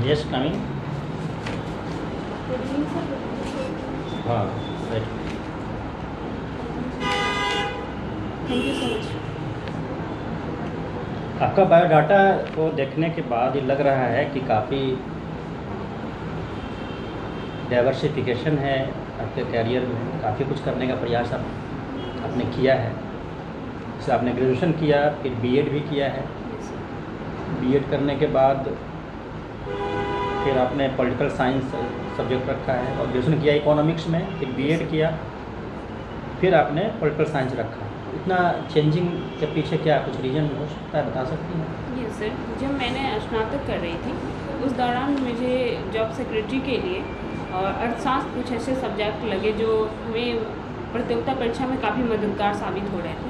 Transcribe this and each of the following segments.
Yes coming. हाँ right. Thank you so much. आपका biodata को देखने के बाद ये लग रहा है कि काफ़ी डाइवर्सिफिकेशन है आपके कैरियर में, काफ़ी कुछ करने का प्रयास आपने किया है। जैसे आपने ग्रेजुएशन किया, फिर बीएड भी किया है। बीएड करने के बाद फिर आपने पॉलिटिकल साइंस सब्जेक्ट रखा है और ग्रेजुएशन किया इकोनॉमिक्स में, फिर बीएड किया, फिर आपने पॉलिटिकल साइंस रखा। इतना चेंजिंग के पीछे क्या कुछ रीज़न हो सकता है, बता सकती हैं? यस सर, जब मैंने स्नातक कर रही थी उस दौरान मुझे जॉब सेक्रेटरी के लिए और अर्थशास्त्र कुछ ऐसे सब्जेक्ट लगे जो हमें प्रतियोगिता परीक्षा में काफ़ी मददगार साबित हो रहे थे।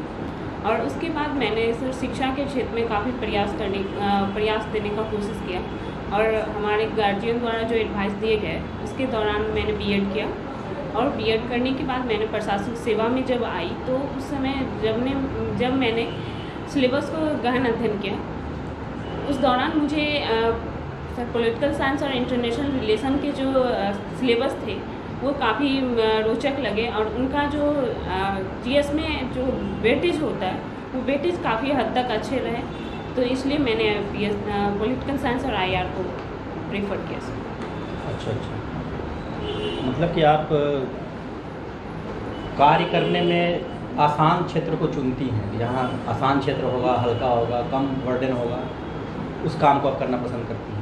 और उसके बाद मैंने सर शिक्षा के क्षेत्र में काफ़ी प्रयास देने का कोशिश किया और हमारे गार्जियन द्वारा जो एडवाइस दिए गए उसके दौरान मैंने बीएड किया। और बीएड करने के बाद मैंने प्रशासनिक सेवा में जब आई तो उस समय जब मैंने सिलेबस को गहन अध्ययन किया उस दौरान मुझे सर पॉलिटिकल साइंस और इंटरनेशनल रिलेशन के जो सिलेबस थे वो काफ़ी रोचक लगे और उनका जो जीएस में जो वेटेज होता है वो वेटेज काफ़ी हद तक अच्छे रहे, तो इसलिए मैंने पॉलिटिकल साइंस और आईआर को प्रेफर किया सर। अच्छा अच्छा, मतलब कि आप कार्य करने में आसान क्षेत्र को चुनती हैं, जहाँ आसान क्षेत्र होगा, हल्का होगा, कम बर्डन होगा, उस काम को आप करना पसंद करती हैं।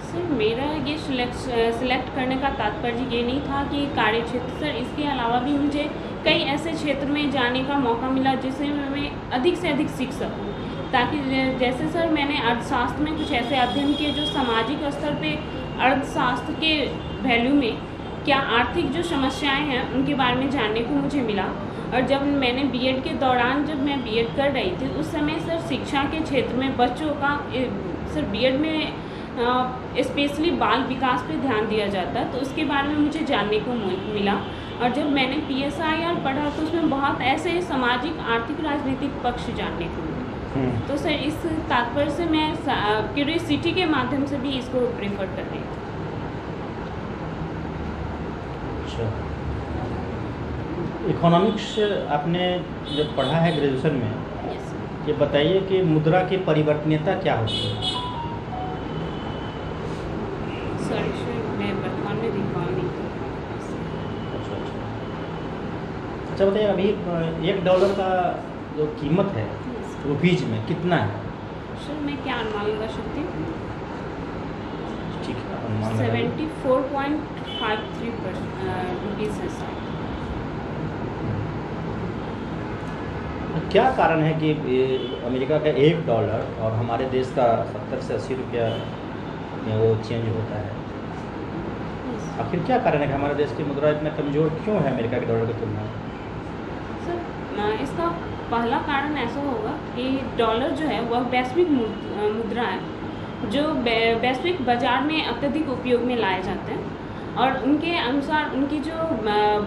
सर मेरा ये सिलेक्ट करने का तात्पर्य ये नहीं था कि कार्य क्षेत्र, सर इसके अलावा भी मुझे कई ऐसे क्षेत्र में जाने का मौका मिला जिससे मैं अधिक से अधिक सीख सकूं, ताकि जैसे सर मैंने अर्थशास्त्र में कुछ ऐसे अध्ययन किए जो सामाजिक स्तर पे अर्थशास्त्र के वैल्यू में क्या आर्थिक जो समस्याएं हैं उनके बारे में जानने को मुझे मिला। और जब मैंने बीएड के दौरान जब मैं बीएड कर रही थी उस समय सर शिक्षा के क्षेत्र में बच्चों का सर बीएड में स्पेशली बाल विकास पे ध्यान दिया जाता है, तो उसके बारे में मुझे जानने को मिला। और जब मैंने पीएसआईआर पढ़ा तो उसमें बहुत ऐसे सामाजिक आर्थिक राजनीतिक पक्ष जानने को मिले। तो सर इस तात्पर्य से मैं क्यूरियोसिटी के माध्यम से भी इसको प्रेफर कर रही थी। अच्छा, इकोनॉमिक्स आपने जब पढ़ा है ग्रेजुएशन में, ये बताइए कि मुद्रा की परिवर्तनीयता क्या होती है? सर मैं वर्तमान में रिकॉल नहीं कर। अच्छा अच्छा अच्छा, बताइए अभी $1 का जो कीमत है रुपीज में कितना है? सर मैं क्या अनुमान लगा सकती हूँ? ठीक है, अनुमान लगाइए। 74.53 रुपीज़ है सर। क्या कारण है कि अमेरिका का $1 और हमारे देश का 70 से 80 रुपया में वो चेंज होता है? आखिर क्या कारण है कि हमारे देश की मुद्रा इतना कमज़ोर क्यों है अमेरिका के डॉलर की तुलना में? सर इसका पहला कारण ऐसा होगा कि डॉलर जो है वह वैश्विक मुद्रा है जो वैश्विक बाजार में अत्यधिक उपयोग में लाए जाते हैं और उनके अनुसार उनकी जो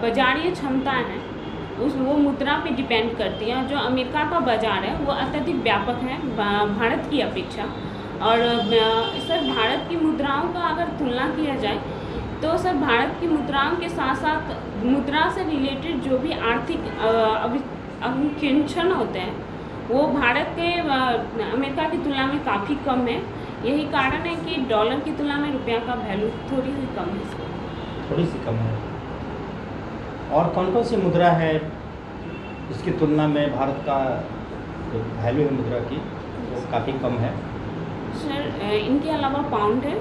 बाजारीय क्षमताएं हैं वो मुद्रा पे डिपेंड करती हैं। जो अमेरिका का बाजार है वो अत्यधिक व्यापक है भारत की अपेक्षा। और सर भारत की मुद्राओं का अगर तुलना किया जाए तो सर भारत की मुद्राओं के साथ साथ मुद्रा से रिलेटेड जो भी आर्थिक अभिक्षण होते हैं वो भारत के अमेरिका की तुलना में काफ़ी कम है। यही कारण है कि डॉलर की तुलना में रुपया का वैल्यू थोड़ी सी कम है। थोड़ी सी कम है। और कौन कौन सी मुद्रा है इसकी तुलना में भारत का जो वैल्यू है मुद्रा की वो काफ़ी कम है? सर इनके अलावा पाउंड है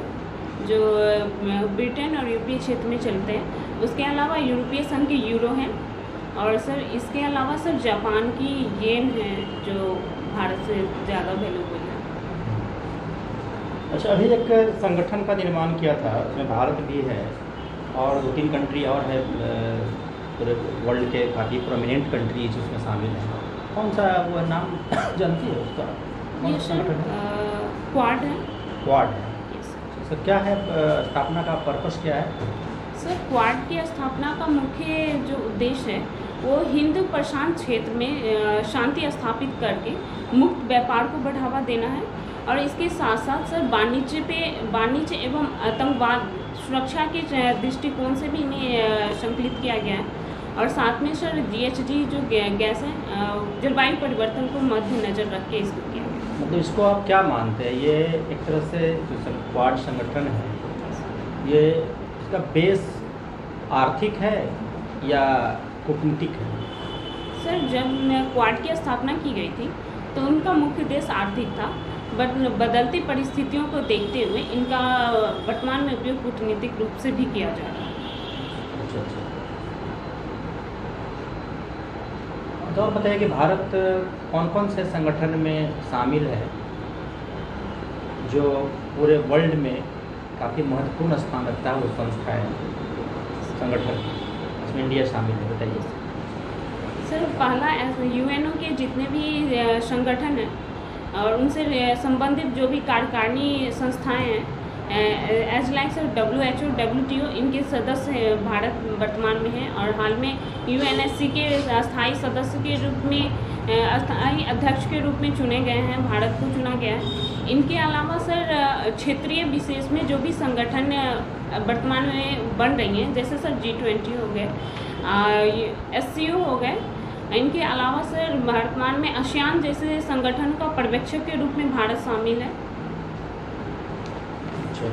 जो ब्रिटेन और यूरोपीय क्षेत्र में चलते हैं। उसके अलावा यूरोपीय संघ के यूरो हैं और सर इसके अलावा सर जापान की येन है जो भारत से ज़्यादा वैल्यूबल है। अच्छा, अभी एक संगठन का निर्माण किया था उसमें भारत भी है और 2-3 कंट्री और है, पूरे वर्ल्ड के काफ़ी प्रोमिनेंट कंट्रीज उसमें शामिल हैं। कौन सा वो नाम जानती है उसका? ये सर क्वाड है। क्वाड है। सर क्या है स्थापना का पर्पस क्या है? सर क्वाड की स्थापना का मुख्य जो उद्देश्य है वो हिंद प्रशांत क्षेत्र में शांति स्थापित करके मुक्त व्यापार को बढ़ावा देना है और इसके साथ साथ सर वाणिज्य एवं आतंकवाद सुरक्षा के दृष्टिकोण से भी इन्हें संकलित किया गया है। और साथ में सर GHG जो गैस है जलवायु परिवर्तन को मद्देनजर रख के इसको किया गया। मतलब इसको आप क्या मानते हैं, ये एक तरह से जो क्वाड संगठन है ये इसका बेस आर्थिक है या कूटनीतिक है? सर जब क्वाड की स्थापना की गई थी तो उनका मुख्य उद्देश्य आर्थिक था, बट बदलती परिस्थितियों को देखते हुए इनका वर्तमान में उपयोग कूटनीतिक रूप से भी किया जा रहा है। अच्छा अच्छा। तो और बताइए कि भारत कौन कौन से संगठन में शामिल है जो पूरे वर्ल्ड में काफ़ी महत्वपूर्ण स्थान रखता है, वो संस्थाएं संगठन इसमें इंडिया शामिल है, बताइए। सर पहला UNO के जितने भी संगठन हैं और उनसे संबंधित जो भी कार्यकारिणी संस्थाएं हैं as like sir WHO, WTO इनके सदस्य भारत वर्तमान में हैं। और हाल में UNSC के अस्थायी सदस्य के रूप में अस्थायी अध्यक्ष के रूप में चुने गए हैं, भारत को चुना गया है। इनके अलावा सर क्षेत्रीय विशेष में जो भी संगठन वर्तमान में बन रही हैं, जैसे सर G20 हो गए, SCO हो गए, इनके अलावा सर वर्तमान में ASEAN जैसे संगठन का पर्यवेक्षक के रूप में भारत शामिल है। अच्छा।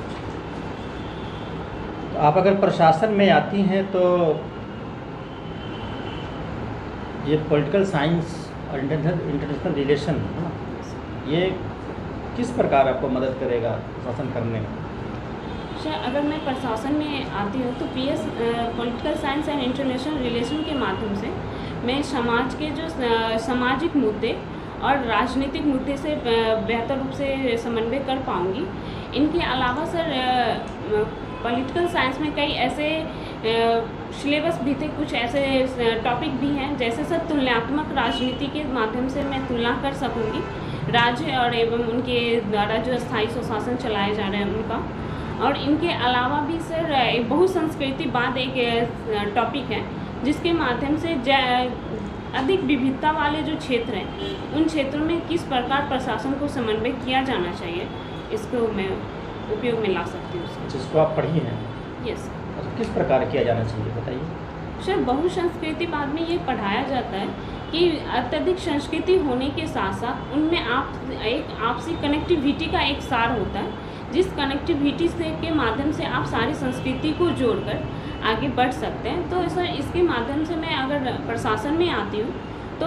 तो आप अगर प्रशासन में आती हैं तो ये पॉलिटिकल साइंस और इंटरनेशनल रिलेशन ये किस प्रकार आपको मदद करेगा प्रशासन करने में? सर अगर मैं प्रशासन में आती हूँ तो political science and international relation के माध्यम से मैं समाज के जो सामाजिक मुद्दे और राजनीतिक मुद्दे से बेहतर रूप से समन्वय कर पाऊँगी। इनके अलावा सर पॉलिटिकल साइंस में कई ऐसे सिलेबस भी थे, कुछ ऐसे टॉपिक भी हैं, जैसे सर तुलनात्मक राजनीति के माध्यम से मैं तुलना कर सकूँगी राज्य और एवं उनके द्वारा जो स्थायी स्वशासन चलाए जा रहे हैं उनका। और इनके अलावा भी सर बहुसंस्कृतिवाद एक टॉपिक है जिसके माध्यम से अधिक विविधता वाले जो क्षेत्र हैं उन क्षेत्रों में किस प्रकार प्रशासन को समन्वय किया जाना चाहिए, इसको मैं उपयोग में ला सकती हूँ। जिसको आप पढ़ी हैं? यस। किस प्रकार किया जाना चाहिए बताइए। सर बहुसंस्कृतिवाद में ये पढ़ाया जाता है कि अत्यधिक संस्कृति होने के साथ साथ उनमें एक आपसी कनेक्टिविटी का एक सार होता है, जिस कनेक्टिविटी से के माध्यम से आप सारी संस्कृति को जोड़कर आगे बढ़ सकते हैं। तो सर इसके माध्यम से मैं अगर प्रशासन में आती हूँ तो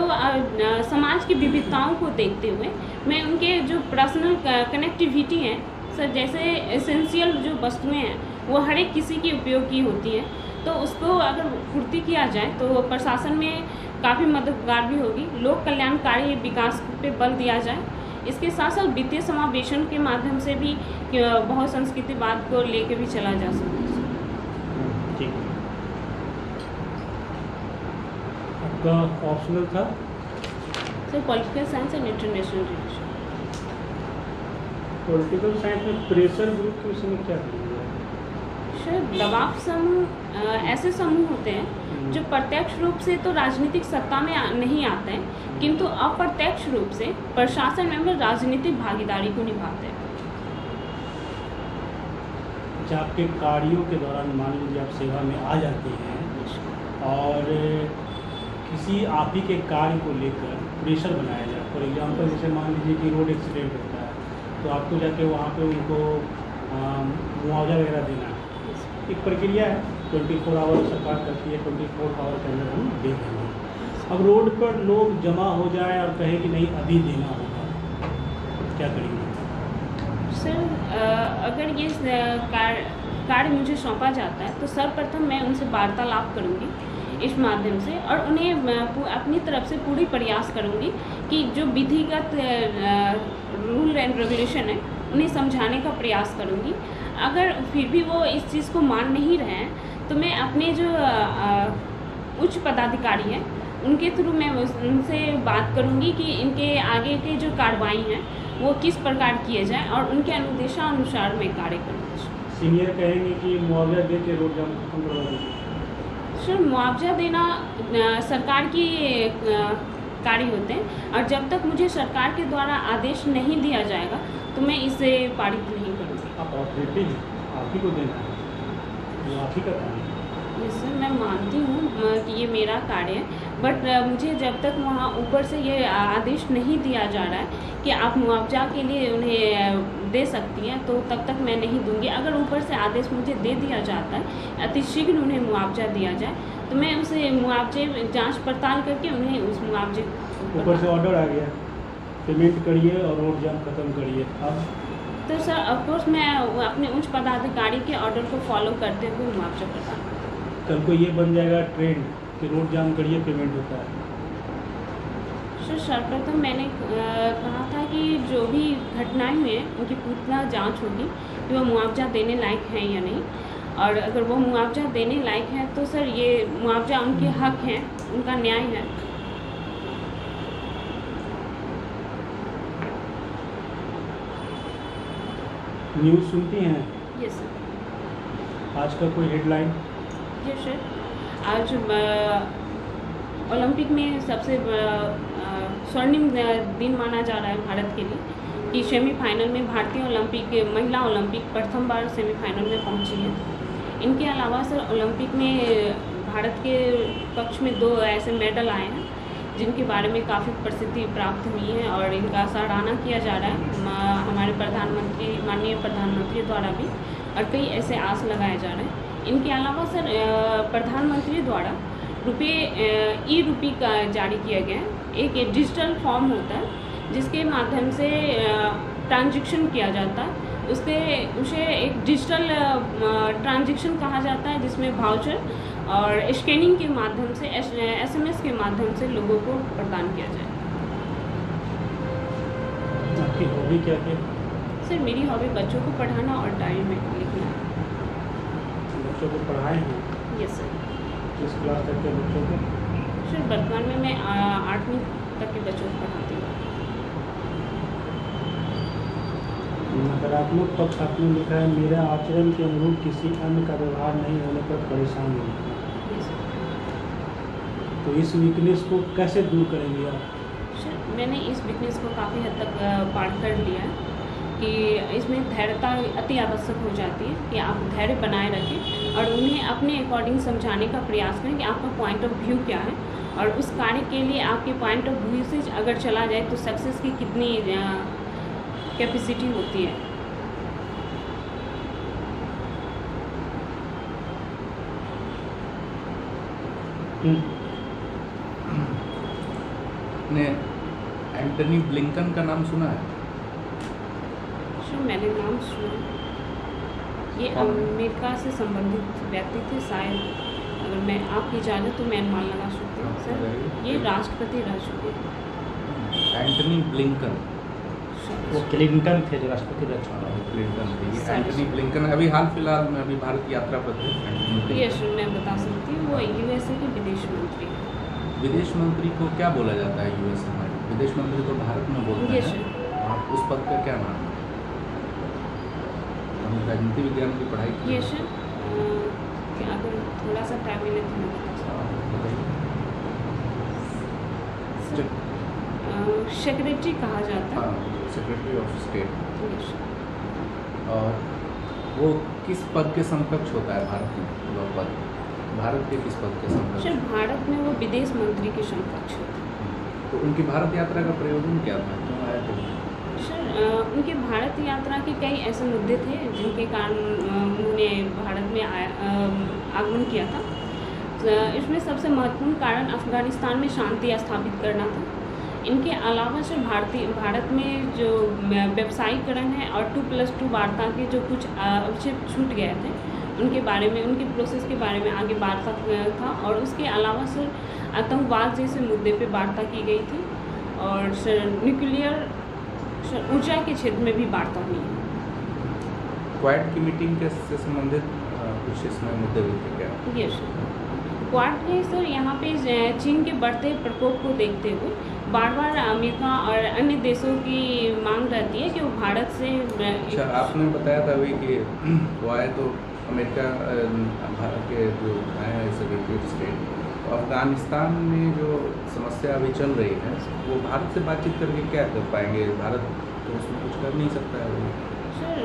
समाज की विविधताओं को देखते हुए मैं उनके जो पर्सनल कनेक्टिविटी हैं सर, जैसे एसेंशियल जो वस्तुएं हैं वो हर एक किसी की उपयोग की होती हैं, तो उसको अगर पूर्ति किया जाए तो प्रशासन में काफ़ी मददगार भी होगी। लोक कल्याणकारी विकास पे बल दिया जाए। इसके साथ साथ वित्तीय समावेशन के माध्यम से भी बहुसंस्कृतिवाद को लेके भी चला जा सकता है। ठीक। आपका ऑप्शनल था sir political science and international relation. Political science में प्रेशर ग्रुप के विषय में क्या करेंगे? सर दबाव समूह ऐसे समूह होते हैं जो प्रत्यक्ष रूप से तो राजनीतिक सत्ता में नहीं आते हैं, किंतु अप्रत्यक्ष रूप से प्रशासन में राजनीतिक भागीदारी को निभाते हैं। आपके कार्यों के दौरान मान लीजिए आप सेवा में आ जाते हैं और किसी आप ही के कार्य को लेकर प्रेशर बनाया जाए, फॉर एग्जांपल जैसे मान लीजिए कि रोड एक्सीडेंट होता है तो आपको जाके वहाँ पे उनको मुआवजा वगैरह देना है, एक प्रक्रिया है, 24 आवर सरकार करती है, 24 आवर के अंदर हम दे देंगे। अब रोड पर लोग जमा हो जाए और कहे कि नहीं अभी देना होगा, क्या करेंगे? सर अगर ये कार्य मुझे सौंपा जाता है तो सर्वप्रथम मैं उनसे वार्तालाप करूंगी इस माध्यम से और उन्हें अपनी तरफ से पूरी प्रयास करूंगी कि जो विधिगत रूल एंड रेगुलेशन है उन्हें समझाने का प्रयास करूंगी। अगर फिर भी वो इस चीज़ को मान नहीं रहे हैं तो मैं अपने जो उच्च पदाधिकारी हैं उनके थ्रू मैं उनसे बात करूंगी कि इनके आगे के जो कार्रवाई हैं वो किस प्रकार किए जाए और उनके अनुदेशानुसार मैं कार्य करूँगी। सीनियर कहेंगे कि मुआवजा दे के रोड जाम खत्म करवा दीजिए। सर मुआवजा देना सरकार की कार्य होते हैं, और जब तक मुझे सरकार के द्वारा आदेश नहीं दिया जाएगा तो मैं इसे पारित नहीं करूँगी। आप ऑथोरिटी हैं, आप ही को देना है, वो आप ही का काम है। सर मैं मानती हूँ कि ये मेरा कार्य है, बट मुझे जब तक वहाँ ऊपर से ये आदेश नहीं दिया जा रहा है कि आप मुआवजा के लिए उन्हें दे सकती हैं, तो तब तक मैं नहीं दूंगी। अगर ऊपर से आदेश मुझे दे दिया जाता है, अतिशीघ्र उन्हें मुआवजा दिया जाए, तो मैं उसे मुआवजे जांच पड़ताल करके उन्हें उस मुआवजे ऊपर से ऑर्डर आ गया, पेमेंट करिए और रोड जाम खत्म करिए। अब तो सर ऑफकोर्स मैं अपने उच्च पदाधिकारी के ऑर्डर को फॉलो करते हुए मुआवजा प्रदान करूँगी। कल को ये बन जाएगा ट्रेंड कि रोड जाम करिए पेमेंट होता है। सर सर्वप्रथम मैंने कहा था कि जो भी घटनाएं हुई हैं उनकी पूरी जांच होगी कि वो मुआवजा देने लायक हैं या नहीं, और अगर वो मुआवजा देने लायक हैं तो सर ये मुआवजा उनके हक हैं, उनका न्याय है। न्यूज़ सुनती हैं? Yes sir. आज का कोई हेडलाइन? यस सर, आज ओलंपिक में सबसे स्वर्णिम दिन माना जा रहा है भारत के लिए कि सेमीफाइनल में भारतीय ओलंपिक महिला ओलंपिक प्रथम बार सेमीफाइनल में पहुंची है। इनके अलावा सर ओलंपिक में भारत के पक्ष में 2 ऐसे मेडल आए हैं जिनके बारे में काफ़ी प्रसिद्धि प्राप्त हुई है और इनका सराहना किया जा रहा है हमारे माननीय प्रधानमंत्री द्वारा भी, और कई ऐसे आस लगाए जा रहे हैं। इनके अलावा सर प्रधानमंत्री द्वारा ई-रूपी का जारी किया गया है। एक डिजिटल फॉर्म होता है जिसके माध्यम से ट्रांजैक्शन किया जाता है, उसे एक डिजिटल ट्रांजैक्शन कहा जाता है, जिसमें वाउचर और स्कैनिंग के माध्यम से SMS के माध्यम से लोगों को प्रदान किया जाए। आपकी हॉबी क्या है? सर मेरी हॉबी बच्चों को पढ़ाना और डायरी में लिखना। बच्चों को पढ़ाए हैं? Yes sir. किस क्लास तक के बच्चों को? सर वर्तमान में मैं 8वीं तक के बच्चों को पढ़ाती हूँ। नकारात्मक पक्ष आपने लिखा है, मेरा आचरण के अनुरूप किसी अन्य का व्यवहार नहीं होने पर परेशान हूँ। तो इस वीकनेस को कैसे दूर करेंगे आप? सर मैंने इस वीकनेस को काफ़ी हद तक पार कर लिया है कि इसमें धैर्यता अति आवश्यक हो जाती है कि आप धैर्य बनाए रखें और उन्हें अपने अकॉर्डिंग समझाने का प्रयास करें कि आपका पॉइंट ऑफ व्यू क्या है, और उस कार्य के लिए आपके पॉइंट ऑफ व्यू से अगर चला जाए तो सक्सेस की कितनी कैपेसिटी होती है। ने एंटनी ब्लिंकन का नाम सुना है? सर मैंने नाम सुना, ये अमेरिका से संबंधित व्यक्ति थे शायद, अगर मैं आपकी इजाज़त तो मैं अनुमान लगा सकती हूँ। सर ये राष्ट्रपति रह चुके हैं। एंटनी ब्लिंकन, वो क्लिंटन थे जो राष्ट्रपति रह चुके हैं। क्लिंटन थे, ये एंटनी ब्लिंकन अभी हाल फिलहाल में अभी भारत की यात्रा पर थे। Antony Blinken. यस मैं बता सकती हूँ, वो USA के विदेश मंत्री हैं। विदेश मंत्री को क्या बोला जाता है USA में? विदेश मंत्री तो भारत में बोलते यस हैं। आप उस पद का क्या नाम है? हमने राजनीति विज्ञान की पढ़ाई की। यस क्या अगर थोड़ा सा टाइम मिले तो मैं बता सकती हूँ। सेक्रेटरी कहा जाता है। Secretary of state. यस। और वो किस पद के समकक्ष होता है भारत में? वो पद भारत के किस पद के समकक्ष? सर भारत में वो विदेश मंत्री के समकक्ष होते हैं। तो उनकी भारत यात्रा का प्रयोजन क्या था, क्यों आए थे? सर उनके भारत यात्रा के कई ऐसे मुद्दे थे जिनके कारण उन्होंने भारत में आगमन किया था। इसमें सबसे महत्वपूर्ण कारण अफगानिस्तान में शांति स्थापित करना था। इनके अलावा सर भारत में जो व्यवसायीकरण है और 2+2 वार्ता के जो कुछ अवक्षेप छूट गए थे उनके बारे में, उनके प्रोसेस के बारे में आगे वार्ता था, और उसके अलावा सर आतंकवाद जैसे मुद्दे पे वार्ता की गई थी, और सर न्यूक्लियर ऊर्जा के क्षेत्र में भी वार्ता हुई है। क्वाड की मीटिंग के से संबंधित कुछ इसमें मुद्दे भी थे क्या? यस क्वाड के सर यहाँ पे चीन के बढ़ते प्रकोप को देखते हुए बार बार अमेरिका और अन्य देशों की मांग रहती है कि वो भारत से। अच्छा, आपने बताया था अभी कि वो आए तो अमेरिका भारत के जो आए हैं सभी स्टेट अफगानिस्तान में जो समस्या अभी चल रही है वो भारत से बातचीत करके क्या कर पाएंगे? भारत तो उसमें कुछ कर नहीं सकता है वो। Sir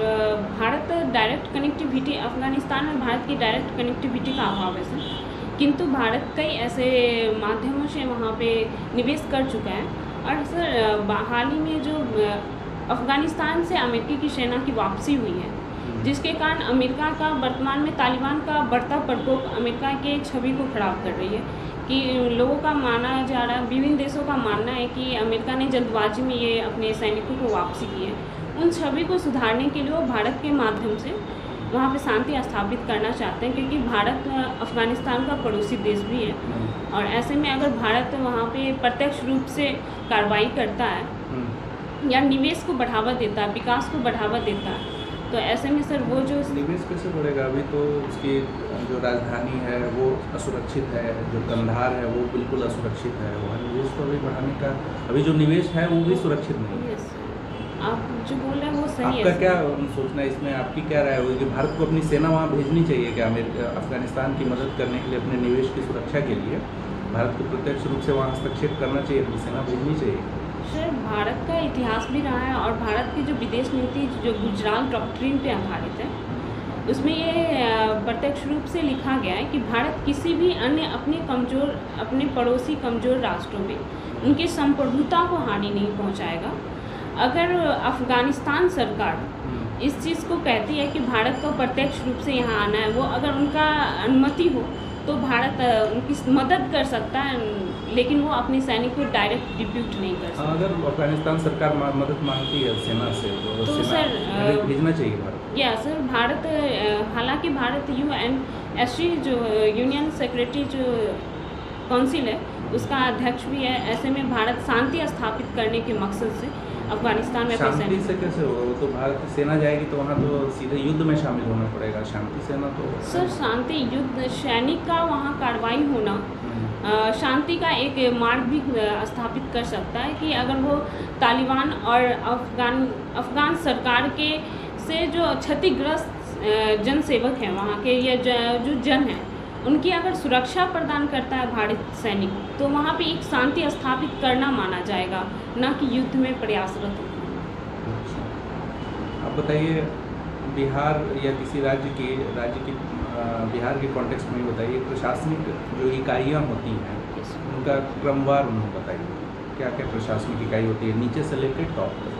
Bharat direct connectivity, Afghanistan में भारत की डायरेक्ट कनेक्टिविटी का अभाव है सर, किंतु भारत कई ऐसे माध्यमों से वहाँ पे निवेश कर चुका है। और सर हाल ही में जो अफगानिस्तान से अमेरिका की सेना की वापसी हुई है, जिसके कारण अमेरिका का वर्तमान में तालिबान का बढ़ता प्रकोप अमेरिका के छवि को खराब कर रही है। कि लोगों का माना जा रहा है, विभिन्न देशों का मानना है कि अमेरिका ने जल्दबाजी में ये अपने सैनिकों को वापसी की है। उन छवि को सुधारने के लिए वो भारत के माध्यम से वहाँ पे शांति स्थापित करना चाहते हैं, क्योंकि भारत अफगानिस्तान का पड़ोसी देश भी है। और ऐसे में अगर भारत वहाँ पे प्रत्यक्ष रूप से कार्रवाई करता है या निवेश को बढ़ावा देता है, विकास को बढ़ावा देता है, तो ऐसे में सर वो जो निवेश कैसे बढ़ेगा? अभी तो उसकी जो राजधानी है वो असुरक्षित है, जो कंधार है वो बिल्कुल असुरक्षित है। वहाँ निवेश को अभी बढ़ाने का, अभी जो निवेश है वो भी सुरक्षित नहीं है। आप जो बोल रहे हैं वो सही है। आपका क्या सोचना है इसमें? आपकी क्या राय होगी कि भारत को अपनी सेना वहाँ भेजनी चाहिए क्या? अफगानिस्तान की मदद करने के लिए, अपने निवेश की सुरक्षा के लिए भारत को प्रत्यक्ष रूप से वहाँ हस्तक्षेप करना चाहिए, अपनी सेना भेजनी चाहिए? सर भारत का इतिहास भी रहा है और भारत की जो विदेश नीति जो गुजरात डॉक्ट्रिन पे आधारित है, उसमें ये प्रत्यक्ष रूप से लिखा गया है कि भारत किसी भी अन्य अपने पड़ोसी कमज़ोर राष्ट्रों में उनकी संप्रभुता को हानि नहीं पहुंचाएगा। अगर अफगानिस्तान सरकार इस चीज़ को कहती है कि भारत को प्रत्यक्ष रूप से यहाँ आना है, वो अगर उनका अनुमति हो तो भारत उनकी मदद कर सकता है, लेकिन वो अपने सैनिक को डायरेक्ट डिप्यूट नहीं कर सकता। अगर अफगानिस्तान सरकार मदद मांगती है सेना से तो सर भेजना चाहिए भारत। या सर भारत, हालांकि भारत UNSC जो यूनियन सेक्रेटरी जो काउंसिल है उसका अध्यक्ष भी है। ऐसे में भारत शांति स्थापित करने के मकसद से अफगानिस्तान में शांति से कैसे होगा? वो तो भारत की सेना जाएगी तो वहाँ तो सीधे युद्ध में शामिल होना पड़ेगा। शांति सेना तो सर शांति युद्ध सैनिक का वहाँ कार्रवाई होना शांति का एक मार्ग भी स्थापित कर सकता है कि अगर वो तालिबान और अफगान सरकार के से जो क्षतिग्रस्त जनसेवक हैं वहाँ के या जो जन हैं उनकी अगर सुरक्षा प्रदान करता है भारत सैनिक, तो वहाँ पे एक शांति स्थापित करना माना जाएगा, न कि युद्ध में प्रयासरत होना। आप बताइए, बिहार या किसी राज्य की बिहार के कॉन्टेक्स्ट में बताइए, प्रशासनिक जो इकाइयाँ होती हैं उनका क्रमवार उन्हें बताइए, क्या क्या प्रशासनिक इकाई होती है नीचे से लेकर टॉप तक,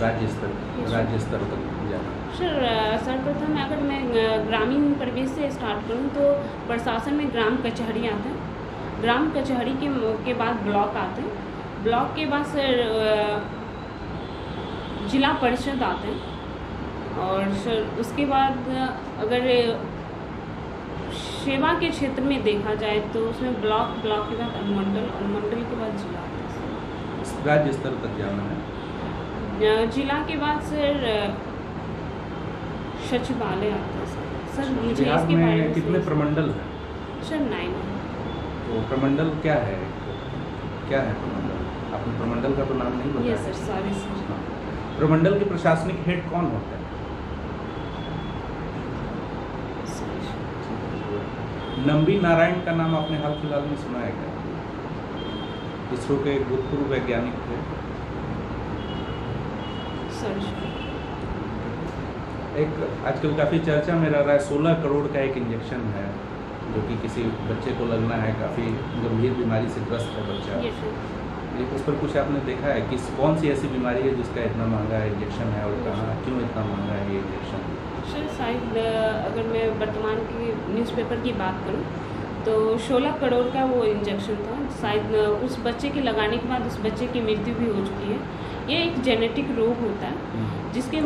राज्य स्तर तक जाना? सर सर्वप्रथम अगर मैं ग्रामीण परिवेश से स्टार्ट करूं तो प्रशासन में ग्राम कचहरी आते हैं, ग्राम कचहरी के बाद ब्लॉक आते हैं, ब्लॉक के बाद सर जिला परिषद आते हैं, और सर उसके बाद अगर सेवा के क्षेत्र में देखा जाए तो उसमें ब्लॉक के बाद अनुमंडल के बाद जिला आता है। राज्य स्तर तक जाना है। जिला के बाद सर सचिवालय आता है सर। मुझे बिहार इसके बारे में कितने प्रमंडल हैं? सर 9। तो प्रमंडल क्या है? प्रमंडल? आपने प्रमंडल का तो नाम नहीं बताया। Yes sir, sorry sir. प्रमंडल के प्रशासनिक हेड कौन होता है? नंबी नारायण का नाम आपने हाल फिलहाल में सुना है क्या? इसरो के भूतपूर्व वैज्ञानिक थे। एक आजकल काफ़ी चर्चा में रह रहा है 16 करोड़ का एक इंजेक्शन है जो कि किसी बच्चे को लगना है, काफ़ी गंभीर बीमारी से ग्रस्त है बच्चा। लेकिन उस पर कुछ आपने देखा है कि कौन सी ऐसी बीमारी है जिसका इतना महंगा इंजेक्शन है और कहाँ क्यों इतना महंगा है ये इंजेक्शन? सर शायद अगर मैं वर्तमान की न्यूज़पेपर की बात करूं तो 16 करोड़ का वो इंजेक्शन था। शायद उस बच्चे के लगाने के बाद उस बच्चे की मृत्यु भी हो चुकी है। ये एक जेनेटिक रोग होता है जिसके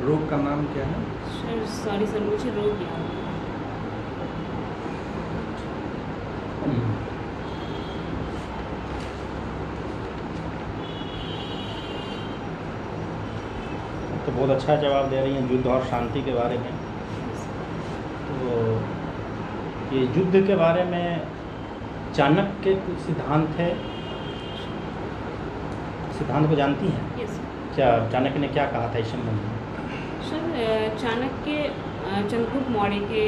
रोग का नाम क्या है? सर सॉरी सर, मुझे रोग याद है। तो बहुत अच्छा जवाब दे रही हैं युद्ध और शांति के बारे में। तो ये युद्ध के बारे में चाणक्य के सिद्धांत है, सिद्धांत को जानती हैं? यस। क्या चाणक्य ने क्या कहा था इस संबंध में? सर चाणक्य चंद्रगुप्त मौर्य के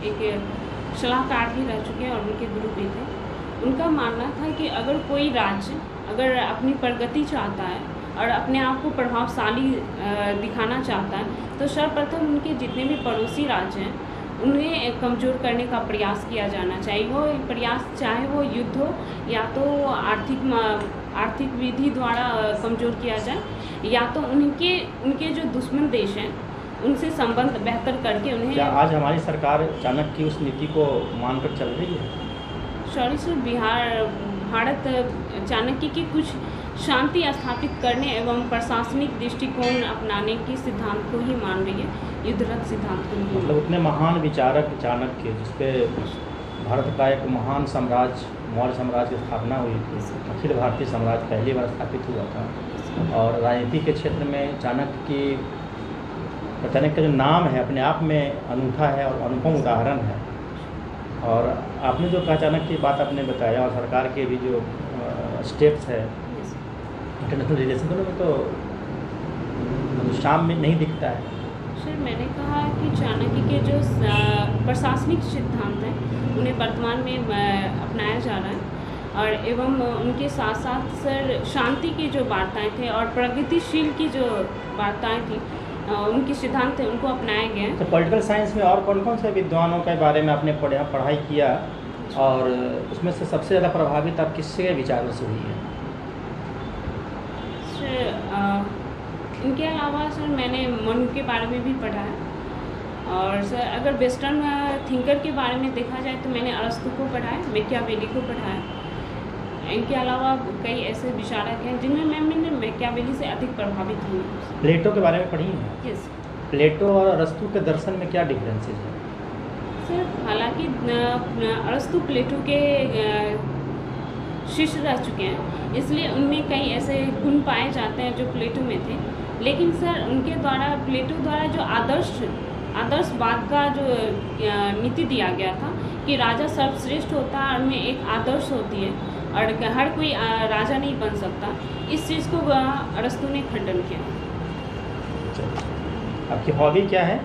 एक सलाहकार भी रह चुके हैं और उनके गुरु भी थे। उनका मानना था कि अगर कोई राज्य अगर अपनी प्रगति चाहता है और अपने आप को प्रभावशाली दिखाना चाहता है तो सर्वप्रथम उनके जितने भी पड़ोसी राज्य हैं उन्हें कमज़ोर करने का प्रयास किया जाना चाहिए। वो प्रयास चाहे वो युद्ध हो या तो आर्थिक विधि द्वारा कमज़ोर किया जाए या तो उनके जो दुश्मन देश हैं उनसे संबंध बेहतर करके उन्हें। क्या आज हमारी सरकार चाणक्य की उस नीति को मानकर चल रही है? सॉरी सर, भारत चाणक्य की कुछ शांति स्थापित करने एवं प्रशासनिक दृष्टिकोण अपनाने की सिद्धांत को ही मान रही है, युद्धरत सिद्धांत को नहीं। मतलब उतने महान विचारक चाणक्य जिसपे भारत का एक महान साम्राज्य मौर्य साम्राज्य की स्थापना हुई थी, अखिल भारतीय साम्राज्य पहली बार स्थापित हुआ था और राजनीति के क्षेत्र में चाणक्य का जो नाम है अपने आप में अनूठा है और अनुपम उदाहरण है। और आपने जो कहा चाणक्य की बात आपने बताया और सरकार के भी जो स्टेप्स है इंटरनेशनल रिलेशन में तो शाम में नहीं दिखता है। सर मैंने कहा कि चाणक्य के जो प्रशासनिक सिद्धांत हैं उन्हें वर्तमान में अपनाया जा रहा है और एवं उनके साथ साथ सर शांति की जो वार्ताएं थे और प्रगतिशील की जो वार्ताएं थी उनके सिद्धांत थे उनको अपनाया गया है। तो पॉलिटिकल साइंस में और कौन कौन से विद्वानों के बारे में आपने पढ़ाई किया और उसमें से सबसे ज़्यादा प्रभावित आप किसके विचारों से हुई है? सर इनके अलावा सर मैंने मनु के बारे में भी पढ़ा है और सर अगर वेस्टर्न थिंकर के बारे में देखा जाए तो मैंने अरस्तु को पढ़ा है, मैकियावेली को पढ़ा है। इनके अलावा कई ऐसे विचारक हैं जिनमें मैंने मैकियावेली से अधिक प्रभावित हुई। प्लेटो के बारे में पढ़ी है? यस। प्लेटो और अरस्तु के दर्शन में क्या डिफरेंसेस है? सर हालांकि अरस्तु प्लेटो के शिष्य रह चुके हैं इसलिए उनमें कई ऐसे गुण पाए जाते हैं जो प्लेटो में थे, लेकिन सर उनके द्वारा प्लेटो द्वारा जो आदर्शवाद का जो नीति दिया गया था कि राजा सर्वश्रेष्ठ होता है और उनमें एक आदर्श होती है और हर कोई राजा नहीं बन सकता, इस चीज़ को अरस्तु ने खंडन किया। आपकी हॉबी क्या है?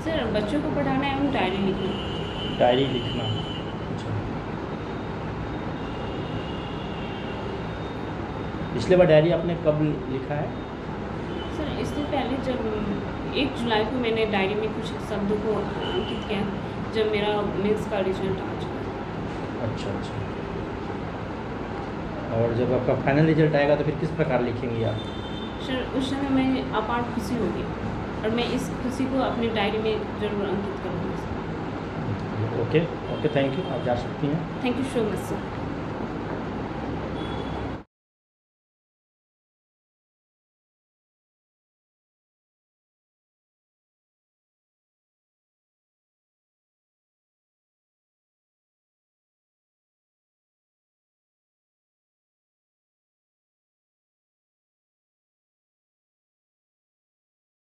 सर बच्चों को पढ़ाना एवं डायरी लिखना। डायरी लिखना। अच्छा। पिछले बार डायरी आपने कब लिखा है? सर इससे पहले जब 1 जुलाई को मैंने डायरी में कुछ शब्दों को अंकित किया जब मेरा मेंस का रिजल्ट आ चुका। अच्छा। और जब आपका फाइनल रिजल्ट आएगा तो फिर किस प्रकार लिखेंगे आप? सर उस समय मैं अपार खुशी होगी और मैं इस खुशी को अपनी डायरी में ज़रूर अंकित करूँगी। Okay, thank you. आप जा सकती हैं। Thank you so much sir.